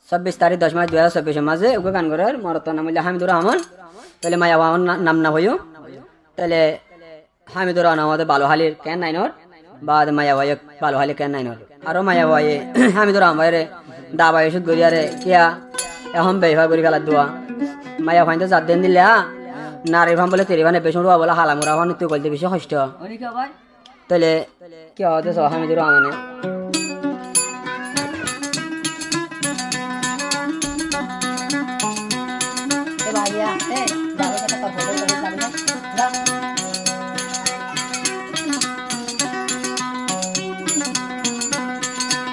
26 তারিখ 10 মাস 2024 মাঝে ওকে গান করার মরত নাম হইলে হামিদুর রহমান তাহলে মায়া আমার নাম না হইও তাহলে হামিদুর রহমান আমাদের ভালো হালির কেন নাইনর বা মায়া ভাই ভালো হালি কেন নাইনর আরো মায়া ভাই হামিদুর রহমান ভাইরে দাবা এসুদ গরিয়ারে কিয়া এখন বেহা করি গেলার দোয়া মায়া ভাই তো জাত দেন দিলে নারী ভাম বলে তেরি ভানে বেশি বলে হালামুরা ভান তুই বলতে বেশি কষ্ট তাহলে কি হতে হামিদুর রহমানে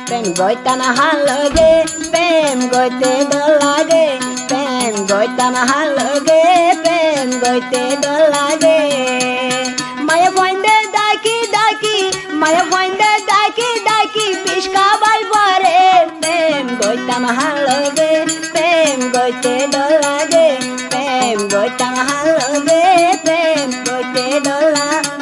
প্রেম গইতা না হাল লগে প্রেম গইতে ডর লাগে প্রেম গইতা না হাল লগে প্রেম গইতে ডর লাগে মায়া বইন্দে ডাকি ডাকি মায়া বইন্দে ডাকি ডাকি পিসকা বাইবারে প্রেম গইতা না হাল লগে প্রেম গইতে ডর লাগে প্রেম গইতা না হাল লগে প্রেম গইতে ডর লাগে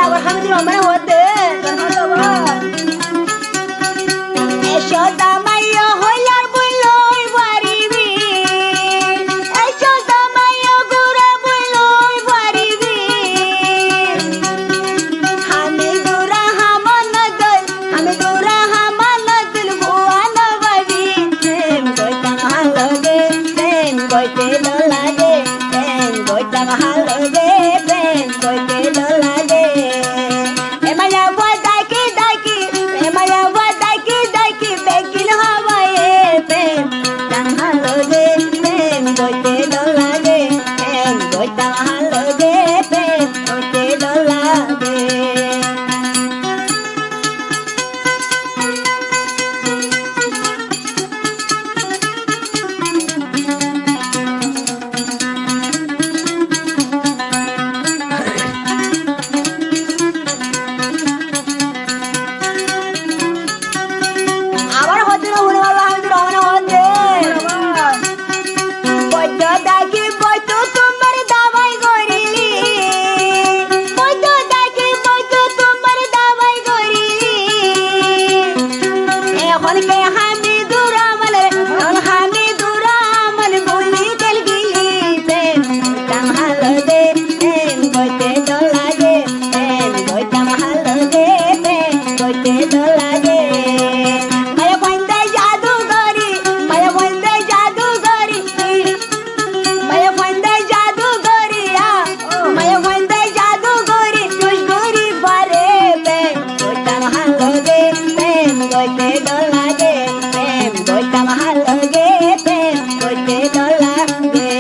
আবার হামিদ রহমান হতে এসো দামাইয়া হইলার বইলই বাড়িবি এসো দামাইয়া গুরা বইলই বাড়িবি হামিদুরা হামানদল ভুয়ান বাড়ি প্রেম কইতাম হালগে প্রেম কইতে লাগে প্রেম কইতাম হালগে প্রেম কইতে লাগে এমায়া বাদাকি দাকি এমায়া বাদাকি দাকি বেকিল হওয়ায়ে প্রেম তাম হালগে প্রেম কইতে লাগে প্রেম কইতাম হালগে প্রেম কইতে লাগে আবার হতে না হলে বাবা আমি তো রওনা হতে বৈদ্য ডাকি বৈদ্য তোমার দাবাই করিলি বৈদ্য ডাকি বৈদ্য তোমার দাবাই করিলি এখন কে হামিদুর রহমান বলি তেল গিলি প্রেম কইতাম হালগে প্রেম কইতে লাগে প্রেম কইতাম হালগে প্রেম কইতে লাগে মায়া বন্দে জাদুগরি মায়া বন্দে জাদুগরি মায়া বন্দে জাদুগরি মায়া বন্দে জাদুগরি দুশগরি পারে প্রেম কইতাম হালগে প্রেম কইতে লাগে প্রেম কইতাম হালগে প্রেম কইতে লাগে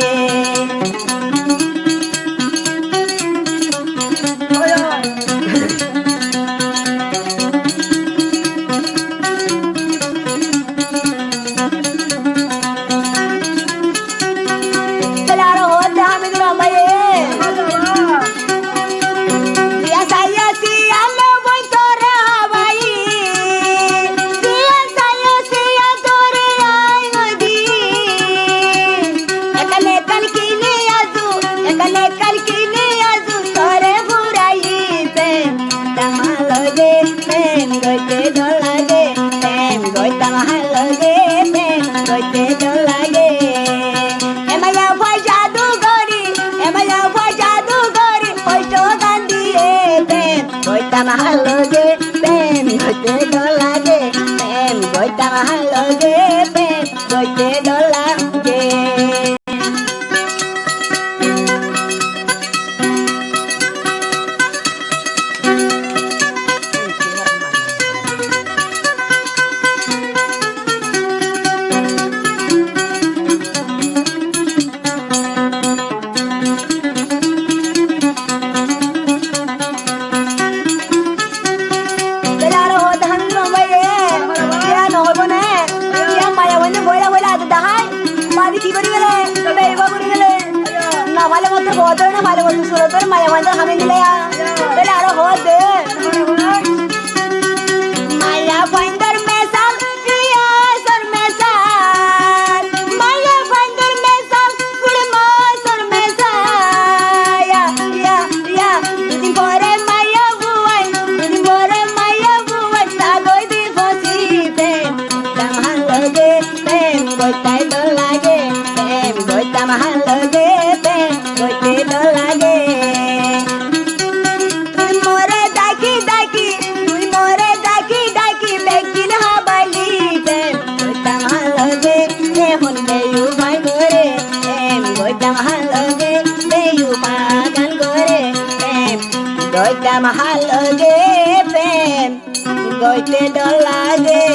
Claro, hote Hamid Ramaye. Ya saya sia lo voy tore habai. Sia tore ai ngodi. Ekale kini azu tore burai prem. Tamaloge prem goite dolage prem goita mahaloge prem goite dolage. এমায়া ভয় জাদুগরি হইতো গান্ধিয়ে প্রেম কইতাম হালগে প্রেম কইতে লাগে প্রেম কইতাম হালগে প্রেম কইতে লাগে Claro, hote Hamid Ramaye. Ya no হইব না ya মায়া বন্ধে বইলা বইলা আজ দাহাই বাদি কি করি গেলে তবে এইবা করি গেলে না ভালো মত বদল না ভালো মত সুরত তোর মায়া বন্ধে হামে দিলে তাহলে আরো হতে মায়া বন্ধের মেসাল প্রিয়া সর মেসাল মায়া বন্ধের মেসাল কুড়ে মাসর মেসাল ya দুদিন পরে মায়া বুয়াই দুদিন পরে মায়া বুয়াই সাগই দি বসি প্রেম তাম হালগে প্রেম কইতাই লাগে প্রেম কইতাম হালগে প্রেম কইতে লাগে তুই মোরে ডাকি বেকিল হাবালি প্রেম কইতাম হালগে এখন বেয়ু ভাই করে প্রেম কইতাম হালগে বেয়ু বাগান করে প্রেম কইতাম হালগে প্রেম কইতে লাগে